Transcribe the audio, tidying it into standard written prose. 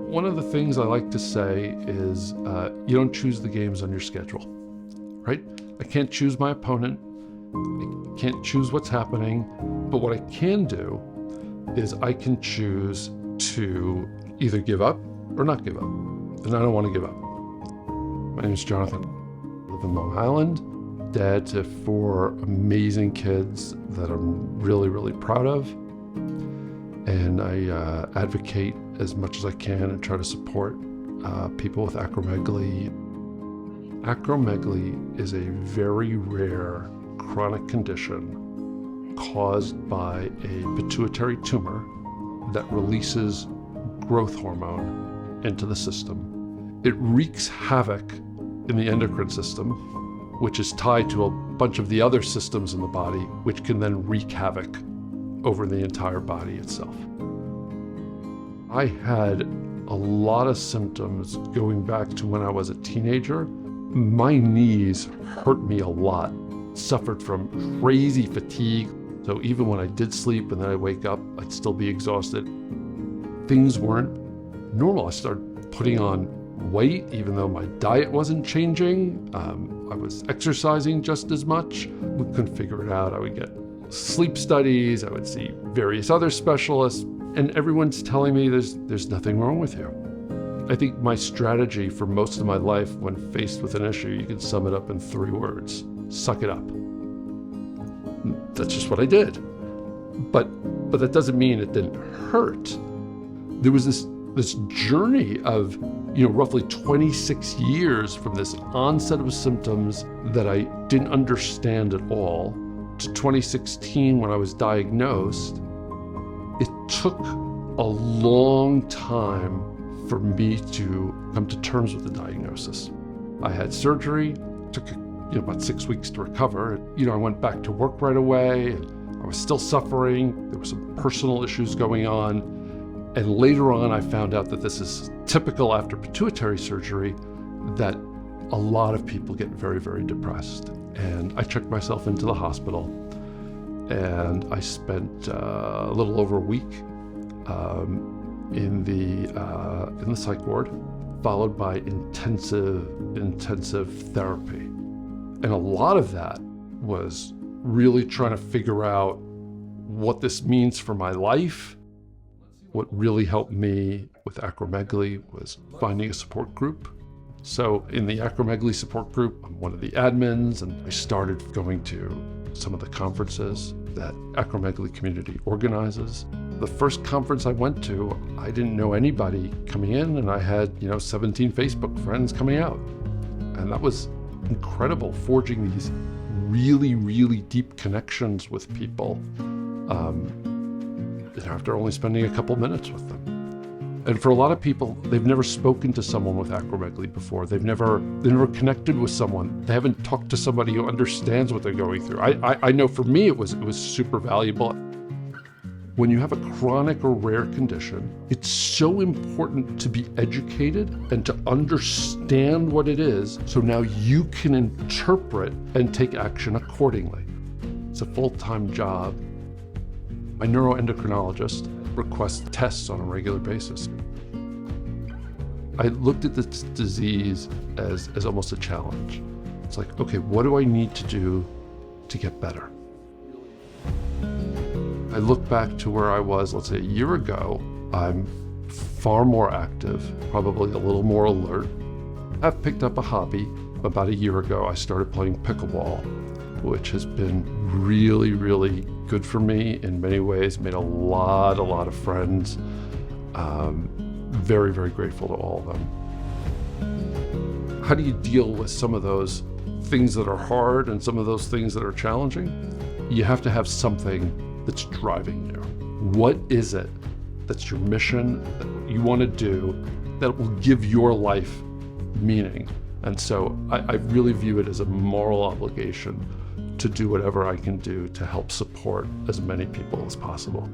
One of the things I like to say is you don't choose the games on your schedule, right? I can't choose my opponent. I can't choose what's happening. But what I can do is I can choose to either give up or not give up. And I don't want to give up. My name is Jonathan. I live in Long Island, dad to 4 amazing kids that I'm really, really proud of. And I advocate as much as I can and try to support people with acromegaly. Acromegaly is a very rare chronic condition caused by a pituitary tumor that releases growth hormone into the system. It wreaks havoc in the endocrine system, which is tied to a bunch of the other systems in the body, which can then wreak havoc over the entire body itself. I had a lot of symptoms going back to when I was a teenager. My knees hurt me a lot, suffered from crazy fatigue. So even when I did sleep and then I'd wake up, I'd still be exhausted. Things weren't normal. I started putting on weight, even though my diet wasn't changing. I was exercising just as much. We couldn't figure it out. I would get sleep studies, I would see various other specialists, and everyone's telling me there's nothing wrong with you. I think my strategy for most of my life when faced with an issue, you can sum it up in 3 words: suck it up. That's just what I did. But that doesn't mean it didn't hurt. There was this journey of roughly 26 years from this onset of symptoms that I didn't understand at all to 2016 when I was diagnosed. It took a long time for me to come to terms with the diagnosis. I had surgery, took about 6 weeks to recover. I went back to work right away. I was still suffering. There were some personal issues going on. And later on, I found out that this is typical after pituitary surgery, that a lot of people get very, very depressed. And I checked myself into the hospital, and I spent a little over a week in the psych ward, followed by intensive therapy. And a lot of that was really trying to figure out what this means for my life. What really helped me with acromegaly was finding a support group. So in the acromegaly support group, I'm one of the admins, and I started going to some of the conferences that acromegaly community organizes. The first conference I went to, I didn't know anybody coming in, and I had 17 Facebook friends coming out. And that was incredible, forging these really, really deep connections with people after only spending a couple minutes with them. And for a lot of people, they've never spoken to someone with acromegaly before. They've never connected with someone. They haven't talked to somebody who understands what they're going through. I know for me, it was super valuable. When you have a chronic or rare condition, it's so important to be educated and to understand what it is, so now you can interpret and take action accordingly. It's a full-time job. My neuroendocrinologist requests tests on a regular basis. I looked at this disease as almost a challenge. It's like, okay, what do I need to do to get better? I look back to where I was, let's say a year ago. I'm far more active, probably a little more alert. I've picked up a hobby. About a year ago, I started playing pickleball, which has been really, really good for me in many ways. Made a lot of friends. Very, very grateful to all of them. How do you deal with some of those things that are hard and some of those things that are challenging? You have to have something that's driving you. What is it that's your mission, that you want to do, that will give your life meaning? And so I really view it as a moral obligation to do whatever I can do to help support as many people as possible.